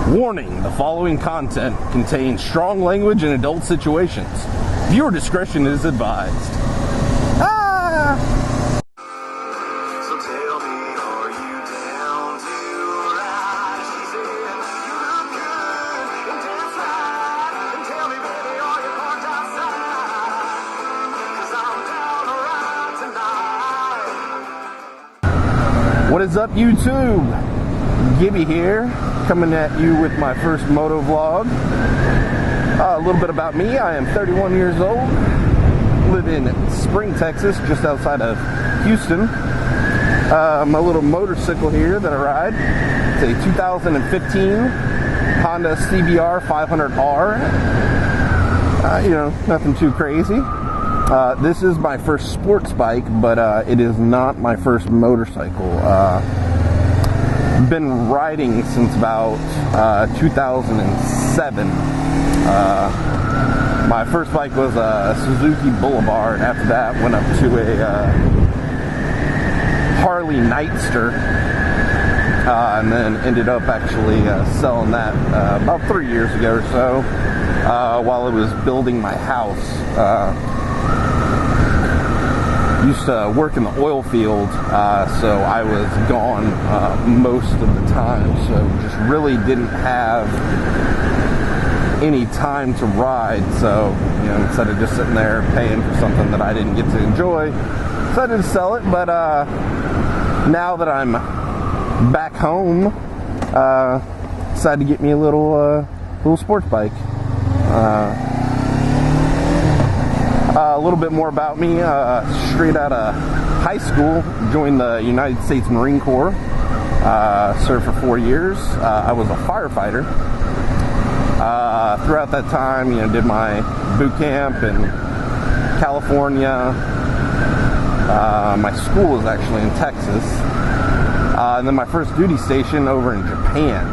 Warning, the following content contains strong language in adult situations. Viewer discretion is advised. So tell me, are you down to ride? She said, you look good and dance right. And tell me, baby, are you parked outside? 'Cause I'm down to ride tonight. What is up, YouTube? Gibby here, coming at you with my first Motovlog. A little bit about me. I am 31 years old, live in Spring, Texas, just outside of Houston. My little motorcycle here that I ride, it's a 2015 Honda CBR 500R. Nothing too crazy. This is my first sports bike, but it is not my first motorcycle. Been riding since about 2007. My first bike was a Suzuki Boulevard. After that, went up to a Harley Nightster, and then ended up actually selling that about 3 years ago or so, while I was building my house. Used to work in the oil field, so I was gone most of the time, so just really didn't have any time to ride. So, instead of just sitting there paying for something that I didn't get to enjoy, decided to sell it. But now that I'm back home, decided to get me a little sports bike. A little bit more about me. Straight out of high school, joined the United States Marine Corps. Served for 4 years. I was a firefighter. Throughout that time, did my boot camp in California. My school was actually in Texas. And then my first duty station over in Japan,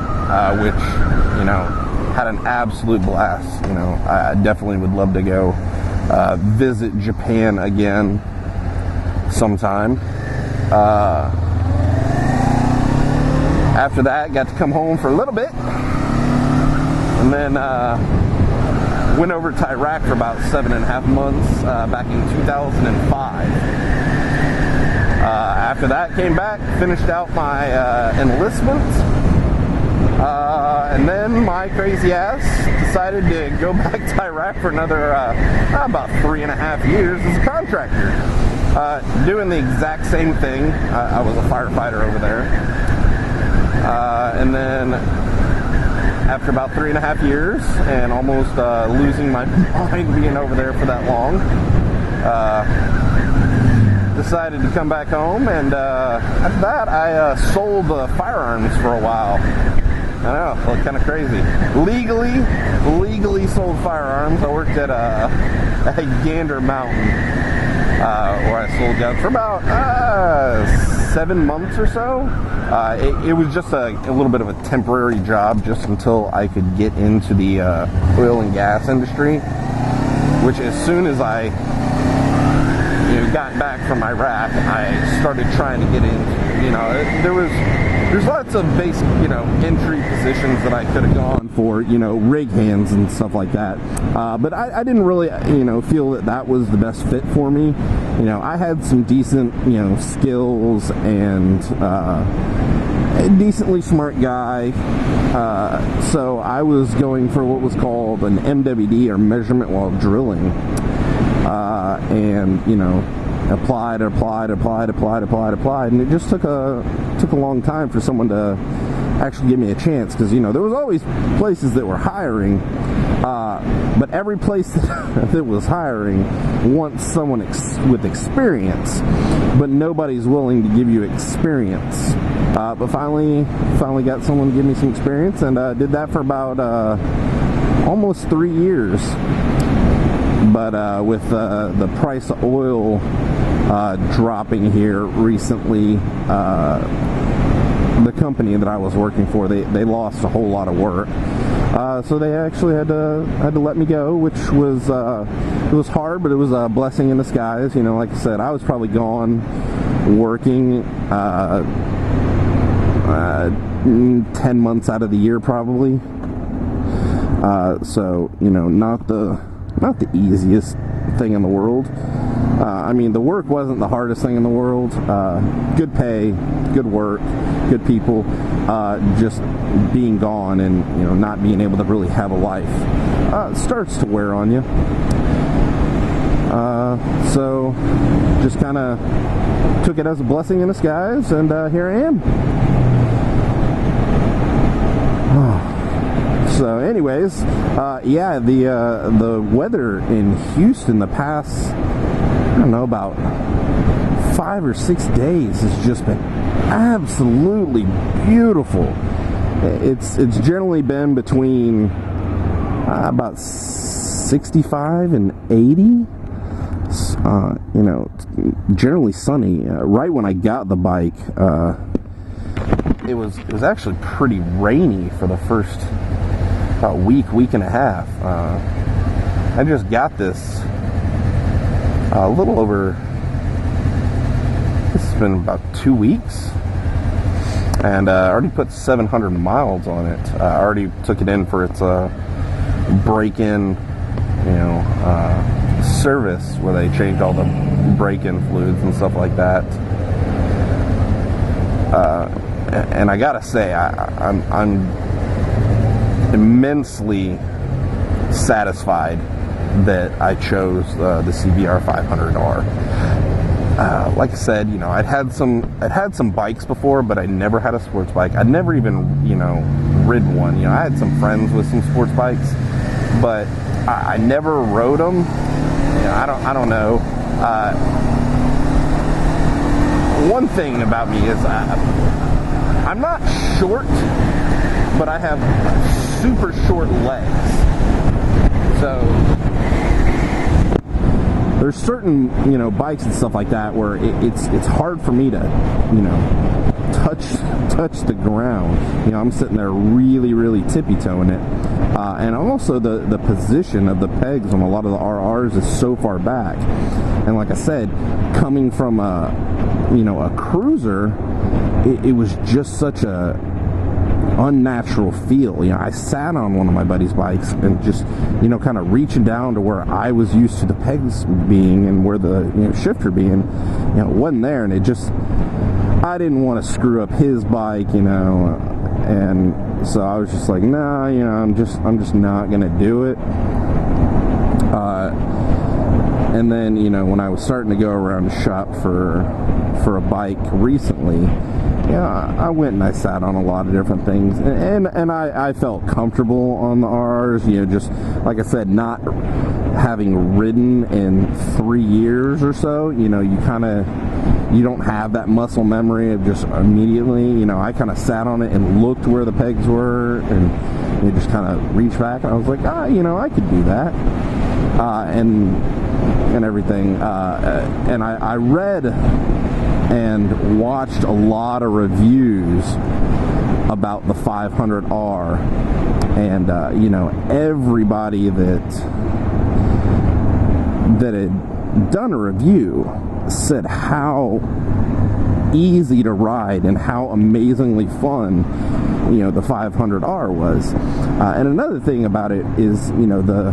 which, had an absolute blast. I definitely would love to go visit Japan again sometime. After that, got to come home for a little bit, and then went over to Iraq for about 7.5 months back in 2005. After that, came back, finished out my enlistment, and then my crazy ass decided to go back to Iraq for another about 3.5 years as a contractor, doing the exact same thing. I was a firefighter over there, and then after about 3.5 years and almost losing my mind being over there for that long, decided to come back home, and after that I sold firearms for a while. I know, kind of crazy. Legally sold firearms. I worked at Gander Mountain, where I sold guns for about 7 months or so. It was just a little bit of a temporary job, just until I could get into the oil and gas industry, which as soon as I got back from Iraq, I started trying to get into. There's lots of basic, entry positions that I could have gone for, rig hands and stuff like that. But I didn't really, feel that was the best fit for me. I had some decent, skills and a decently smart guy. So I was going for what was called an MWD, or measurement while drilling. And applied, and it just took a long time for someone to actually give me a chance, because there was always places that were hiring, but every place that was hiring wants someone with experience, but nobody's willing to give you experience. But finally got someone to give me some experience, and did that for about almost 3 years. But with the price of oil dropping here recently, the company that I was working for, they lost a whole lot of work. So they actually had to let me go, which was it was hard, but it was a blessing in disguise. Like I said, I was probably gone working 10 months out of the year probably. So, you know, not the easiest thing in the world. I mean, the work wasn't the hardest thing in the world. Good pay, good work, good people. Just being gone and, you know, not being able to really have a life starts to wear on you. So just kind of took it as a blessing in disguise, and here I am. So anyways, yeah, the weather in Houston the past, I don't know, about 5 or 6 days has just been absolutely beautiful. It's generally been between about 65 and 80. You know, generally sunny. Right when I got the bike, it was actually pretty rainy for the first about week and a half. I just got this a little over, this has been about 2 weeks, and I already put 700 miles on it. I already took it in for its break-in, you know, service, where they changed all the break-in fluids and stuff like that. And I gotta say, I'm immensely satisfied that I chose the CBR 500R. Like I said, you know, I'd had some bikes before, but I never had a sports bike. I'd never even, you know, ridden one. You know, I had some friends with some sports bikes, but I never rode them. You know, I don't know. One thing about me is I'm not short, but I have super short legs. So there's certain, you know, bikes and stuff like that where it's hard for me to, you know, touch the ground. You know, I'm sitting there really tippy-toeing it. And also the position of the pegs on a lot of the RRs is so far back. And like I said, coming from a cruiser, it was just such a unnatural feel. You know, I sat on one of my buddy's bikes and just, you know, kind of reaching down to where I was used to the pegs being and where the, you know, shifter being, you know, it wasn't there, and it just, I didn't want to screw up his bike, you know, and so I was just like, nah, you know, I'm just not gonna do it. And then, you know, when I was starting to go around the shop for a bike recently, yeah, I went and I sat on a lot of different things, and I felt comfortable on the R's, you know, just like I said, not having ridden in 3 years or so, you know, you don't have that muscle memory of just immediately, you know, I kind of sat on it and looked where the pegs were, and you just kind of reached back, and I was like, you know, I could do that, and everything, and I read and watched a lot of reviews about the 500R, and you know, everybody that had done a review said how easy to ride and how amazingly fun, you know, the 500R was. And another thing about it is, you know, the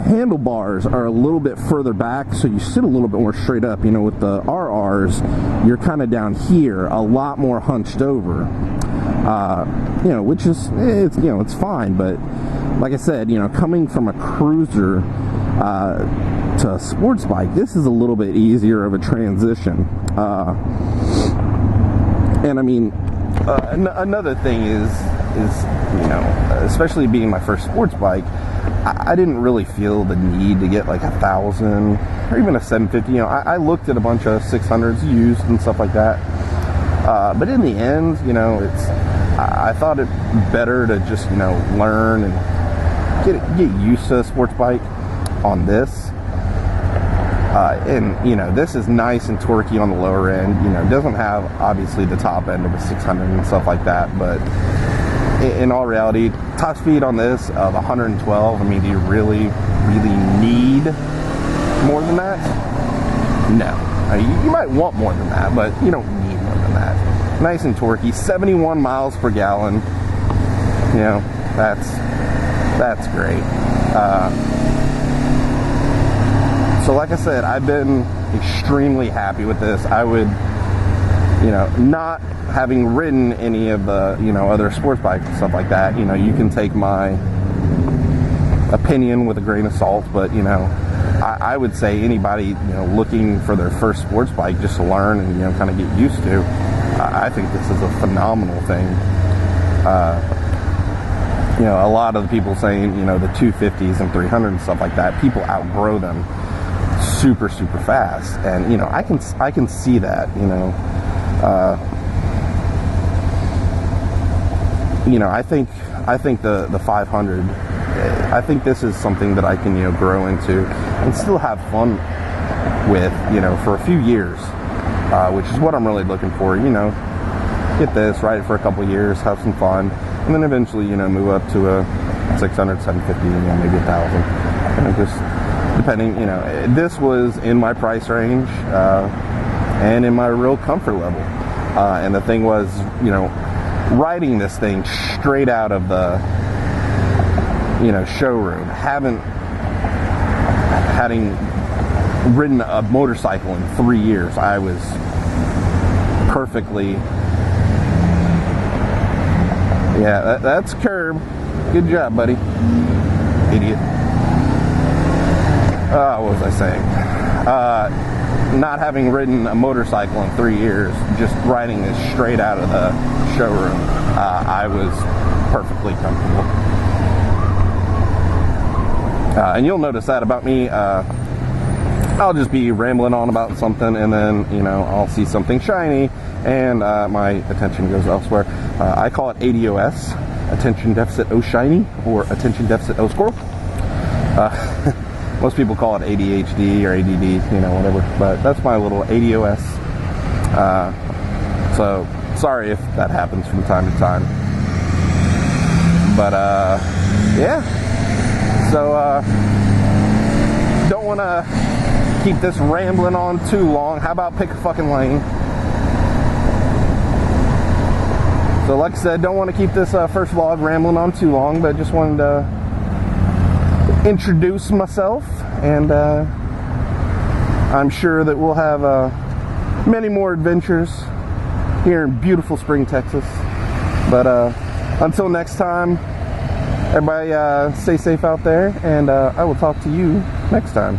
handlebars are a little bit further back, so you sit a little bit more straight up. You know, with the RRs, you're kind of down here, a lot more hunched over. You know, which is, it's, you know, it's fine, but like I said, you know, coming from a cruiser to a sports bike, this is a little bit easier of a transition. And I mean, another thing is, you know, especially being my first sports bike, I didn't really feel the need to get like 1,000 or even a 750. You know, I looked at a bunch of 600s used and stuff like that. But in the end, you know, I thought it better to just, you know, learn and get used to a sports bike on this. And, you know, this is nice and torquey on the lower end. You know, it doesn't have, obviously, the top end of a 600 and stuff like that. But in all reality, top speed on this of 112, I mean, do you really need more than that? No. You might want more than that, but you don't need more than that. Nice and torquey, 71 miles per gallon. You know, that's great. So like I said, I've been extremely happy with this. I would, you know, not having ridden any of the, you know, other sports bikes and stuff like that, you know, you can take my opinion with a grain of salt, but, you know, I would say anybody, you know, looking for their first sports bike just to learn and, you know, kind of get used to, I think this is a phenomenal thing. You know, a lot of the people saying, you know, the 250s and 300 and stuff like that, people outgrow them super fast, and, you know, I can see that, you know. You know, I think the 500, I think this is something that I can, you know, grow into and still have fun with, you know, for a few years, which is what I'm really looking for. You know, get this, ride it for a couple years, have some fun, and then eventually, you know, move up to a 600, 750, you know, maybe 1,000. And just depending, you know, this was in my price range and in my real comfort level. And the thing was, you know, riding this thing straight out of the, you know, showroom, having ridden a motorcycle in 3 years, I was perfectly, yeah, that's curb. Good job, buddy. Idiot. What was I saying? Not having ridden a motorcycle in 3 years, just riding this straight out of the showroom, I was perfectly comfortable. And you'll notice that about me. I'll just be rambling on about something, and then, you know, I'll see something shiny, and my attention goes elsewhere. I call it ADOS, attention deficit O shiny, or attention deficit O squirrel. Most people call it ADHD or ADD, you know, whatever, but that's my little ADOS. So sorry if that happens from time to time. But yeah. So don't want to keep this rambling on too long. How about pick a fucking lane? So like I said, don't want to keep this first vlog rambling on too long, but just wanted to introduce myself, and I'm sure that we'll have many more adventures here in beautiful Spring, Texas. But until next time, everybody stay safe out there, and I will talk to you next time.